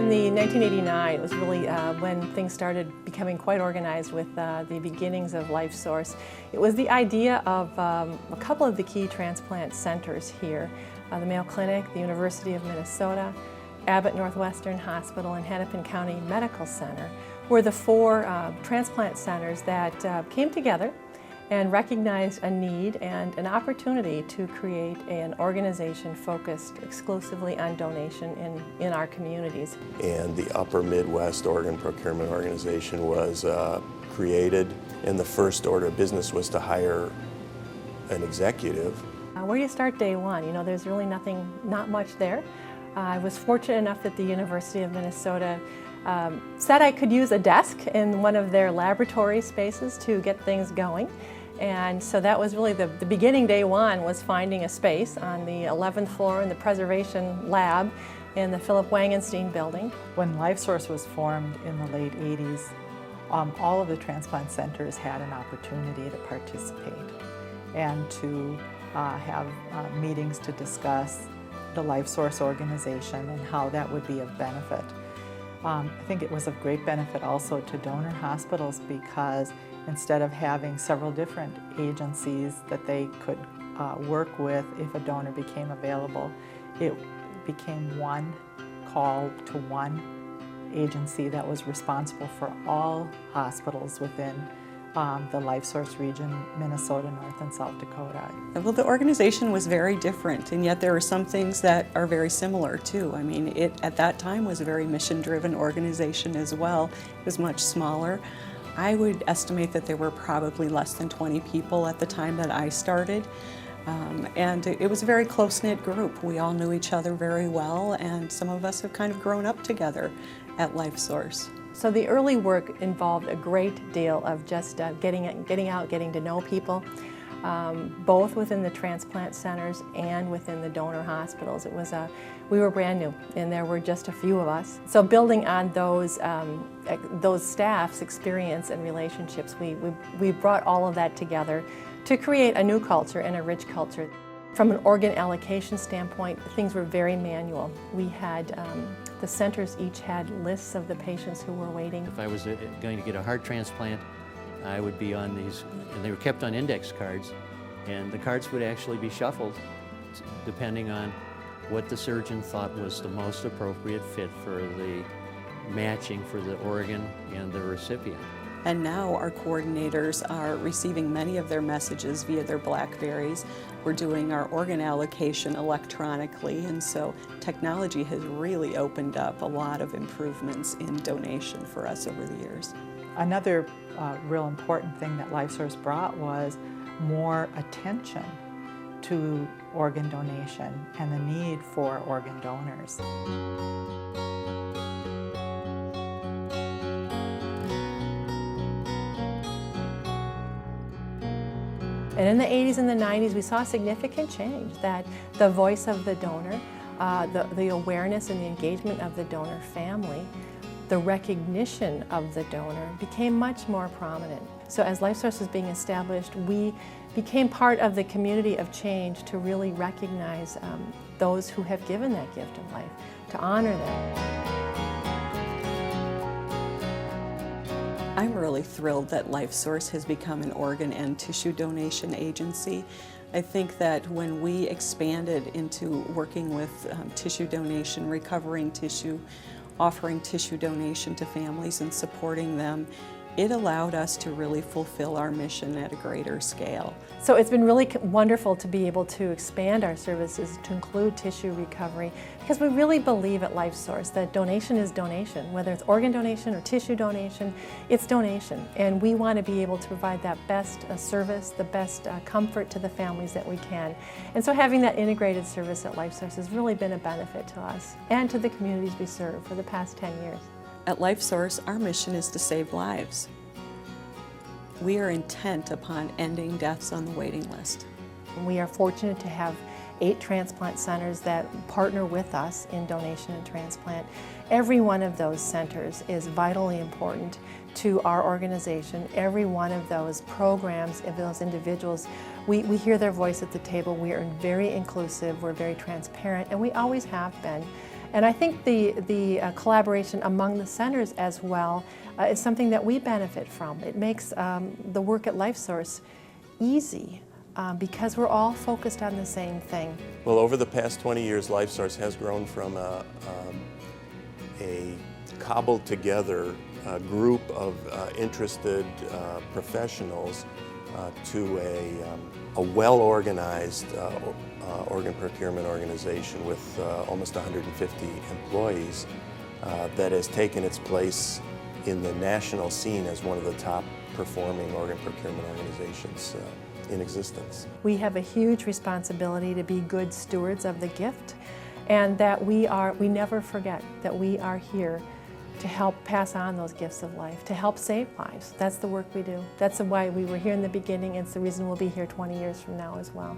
In the 1989, it was really when things started becoming quite organized with the beginnings of LifeSource. It was the idea of a couple of the key transplant centers here, the Mayo Clinic, the University of Minnesota, Abbott Northwestern Hospital, and Hennepin County Medical Center were the four transplant centers that came together and recognized a need and an opportunity to create an organization focused exclusively on donation in our communities. And the Upper Midwest Organ Procurement Organization was created, and the first order of business was to hire an executive. Where do you start day one? You know, there's really not much there. I was fortunate enough that the University of Minnesota said I could use a desk in one of their laboratory spaces to get things going. And so that was really the beginning. Day one was finding a space on the 11th floor in the preservation lab in the Philip Wangenstein building. When LifeSource was formed in the late 80s, all of the transplant centers had an opportunity to participate and to have meetings to discuss the LifeSource organization and how that would be of benefit. I think it was of great benefit also to donor hospitals, because instead of having several different agencies that they could work with if a donor became available, it became one call to one agency that was responsible for all hospitals within the LifeSource region, Minnesota, North and South Dakota. Well, the organization was very different, and yet there are some things that are very similar too. I mean, it at that time was a very mission-driven organization as well. It was much smaller. I would estimate that there were probably less than 20 people at the time that I started. And it was a very close-knit group. We all knew each other very well, and some of us have kind of grown up together at LifeSource. So the early work involved a great deal of just getting out, getting to know people, both within the transplant centers and within the donor hospitals. We were brand new, and there were just a few of us. So building on those staff's experience and relationships, we brought all of that together to create a new culture and a rich culture. From an organ allocation standpoint, things were very manual. We had, the centers each had lists of the patients who were waiting. If I was going to get a heart transplant, I would be on these, and they were kept on index cards, and the cards would actually be shuffled depending on what the surgeon thought was the most appropriate fit for the matching for the organ and the recipient. And now our coordinators are receiving many of their messages via their BlackBerries. We're doing our organ allocation electronically, and so technology has really opened up a lot of improvements in donation for us over the years. Another real important thing that LifeSource brought was more attention to organ donation and the need for organ donors. And in the 80s and the 90s, we saw a significant change, that the voice of the donor, the awareness and the engagement of the donor family, the recognition of the donor became much more prominent. So as LifeSource was being established, we became part of the community of change to really recognize those who have given that gift of life, to honor them. I'm really thrilled that LifeSource has become an organ and tissue donation agency. I think that when we expanded into working with tissue donation, recovering tissue, offering tissue donation to families and supporting them, it allowed us to really fulfill our mission at a greater scale. So it's been really wonderful to be able to expand our services to include tissue recovery, because we really believe at LifeSource that donation is donation. Whether it's organ donation or tissue donation, it's donation. And we want to be able to provide that best service, the best comfort to the families that we can. And so having that integrated service at LifeSource has really been a benefit to us and to the communities we serve for the past 10 years. At LifeSource, our mission is to save lives. We are intent upon ending deaths on the waiting list. We are fortunate to have 8 transplant centers that partner with us in donation and transplant. Every one of those centers is vitally important to our organization. Every one of those programs, of those individuals, we hear their voice at the table. We are very inclusive, we're very transparent, and we always have been. And I think the collaboration among the centers as well is something that we benefit from. It makes the work at LifeSource easy because we're all focused on the same thing. Well, over the past 20 years, LifeSource has grown from a cobbled together group of interested professionals to a well-organized organ procurement organization with almost 150 employees that has taken its place in the national scene as one of the top performing organ procurement organizations in existence. We have a huge responsibility to be good stewards of the gift, and that we never forget that we are here to help pass on those gifts of life, to help save lives. That's the work we do. That's why we were here in the beginning. It's the reason we'll be here 20 years from now as well.